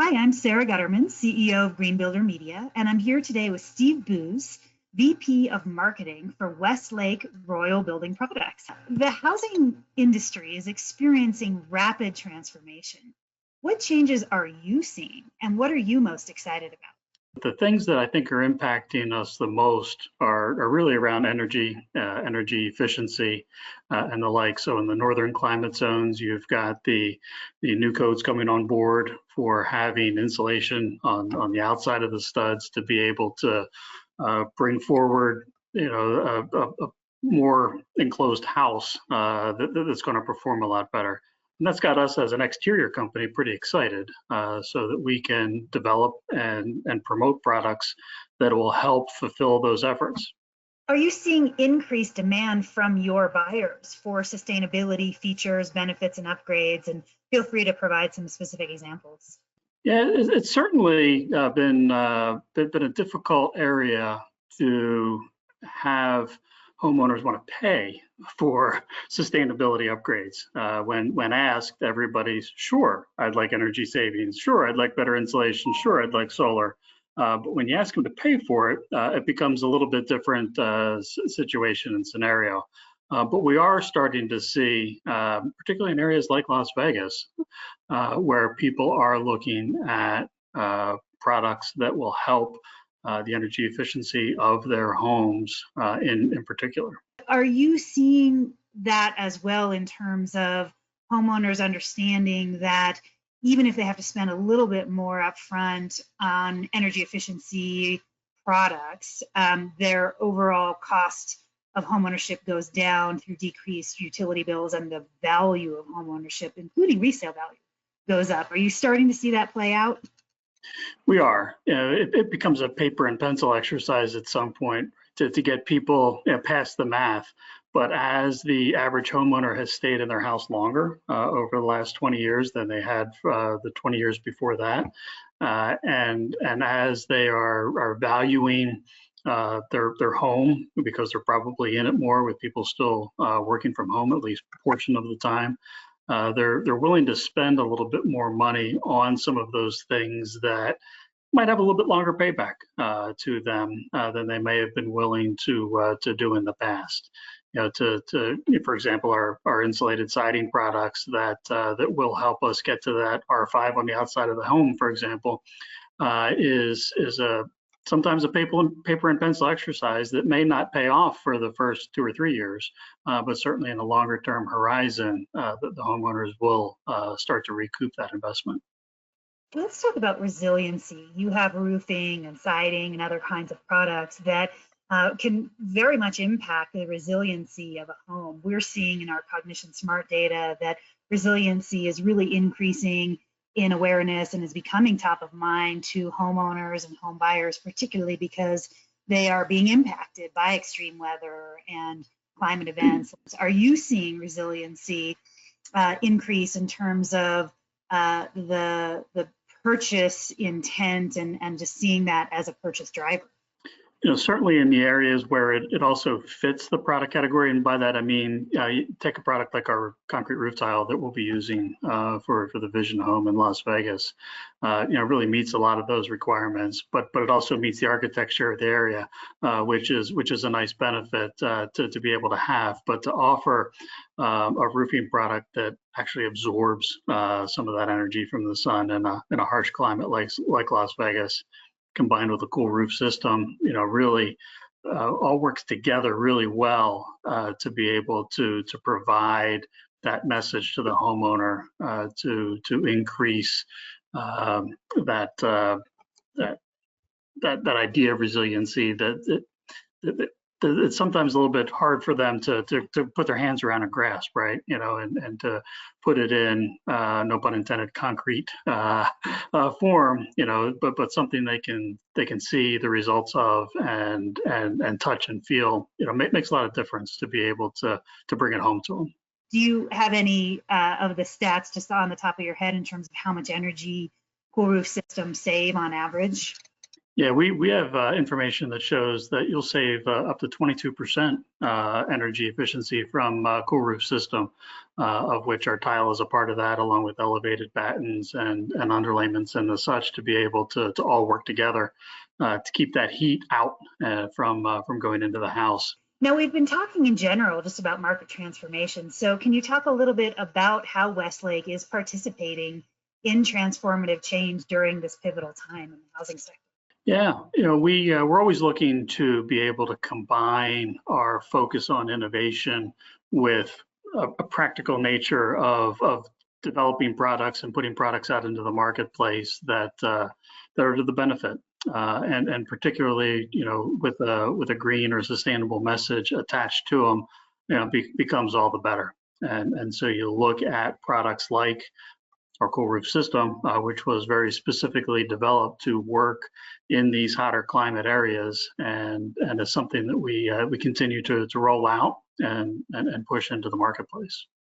Hi, I'm Sarah Gutterman, CEO of Green Builder Media, and I'm here today with Steve Booz, VP of Marketing for Westlake Royal Building Products. The housing industry is experiencing rapid transformation. What changes are you seeing, and what are you most excited about? The things that I think are impacting us the most are really around energy efficiency, and the like. So in the northern climate zones, you've got the new codes coming on board for having insulation on the outside of the studs to be able to bring forward, a more enclosed house that's going to perform a lot better. And that's got us as an exterior company pretty excited, so that we can develop and promote products that will help fulfill those efforts. Are you seeing increased demand from your buyers for sustainability features, benefits, and upgrades? And feel free to provide some specific examples. Yeah, it's certainly been a difficult area to have homeowners want to pay for sustainability upgrades. When asked, everybody's sure, I'd like energy savings, sure, I'd like better insulation, sure, I'd like solar. But when you ask them to pay for it, it becomes a little bit different situation and scenario. But we are starting to see, particularly in areas like Las Vegas, where people are looking at products that will help the energy efficiency of their homes in particular. Are you seeing that as well in terms of homeowners understanding that even if they have to spend a little bit more upfront on energy efficiency products, their overall cost of homeownership goes down through decreased utility bills, and the value of homeownership, including resale value, goes up? Are you starting to see that play out? We are. It becomes a paper and pencil exercise at some point to get people past the math. But as the average homeowner has stayed in their house longer over the last 20 years than they had the 20 years before that, and as they are valuing their home, because they're probably in it more with people still working from home at least a portion of the time, they're willing to spend a little bit more money on some of those things that might have a little bit longer payback to them than they may have been willing to do in the past. For example, our insulated siding products that will help us get to that R5 on the outside of the home, for example, is sometimes a paper and pencil exercise that may not pay off for the first 2 or 3 years, but certainly in a longer term horizon, the homeowners will start to recoup that investment. Let's talk about resiliency. You have roofing and siding and other kinds of products that can very much impact the resiliency of a home. We're seeing in our Cognition Smart data that resiliency is really increasing in awareness and is becoming top of mind to homeowners and home buyers, particularly because they are being impacted by extreme weather and climate events. Are you seeing resiliency increase in terms of the purchase intent and just seeing that as a purchase driver? Certainly in the areas where it also fits the product category, and by that I mean, you take a product like our concrete roof tile that we'll be using for the Vision Home in Las Vegas. Really meets a lot of those requirements, but it also meets the architecture of the area, which is a nice benefit to be able to have. But to offer a roofing product that actually absorbs some of that energy from the sun in a harsh climate like Las Vegas, combined with a cool roof system, really all works together really well to be able to provide that message to the homeowner to increase that idea of resiliency that it's sometimes a little bit hard for them to put their hands around and grasp, right? And to put it in, no pun intended, concrete form, but something they can see the results of and touch and feel, makes a lot of difference to be able to bring it home to them. Do you have any of the stats just on the top of your head in terms of how much energy cool roof systems save on average? Yeah, we have information that shows that you'll save up to 22% energy efficiency from cool roof system. of which our tile is a part of that, along with elevated battens and underlayments and the such, to be able to all work together to keep that heat out from going into the house. Now, we've been talking in general just about market transformation. So can you talk a little bit about how Westlake is participating in transformative change during this pivotal time in the housing sector? Yeah, we're always looking to be able to combine our focus on innovation with a practical nature of developing products and putting products out into the marketplace that are to the benefit, and particularly with a green or sustainable message attached to them, becomes all the better. And so you look at products like our cool roof system, which was very specifically developed to work in these hotter climate areas, and is something that we continue to roll out and push into the marketplace.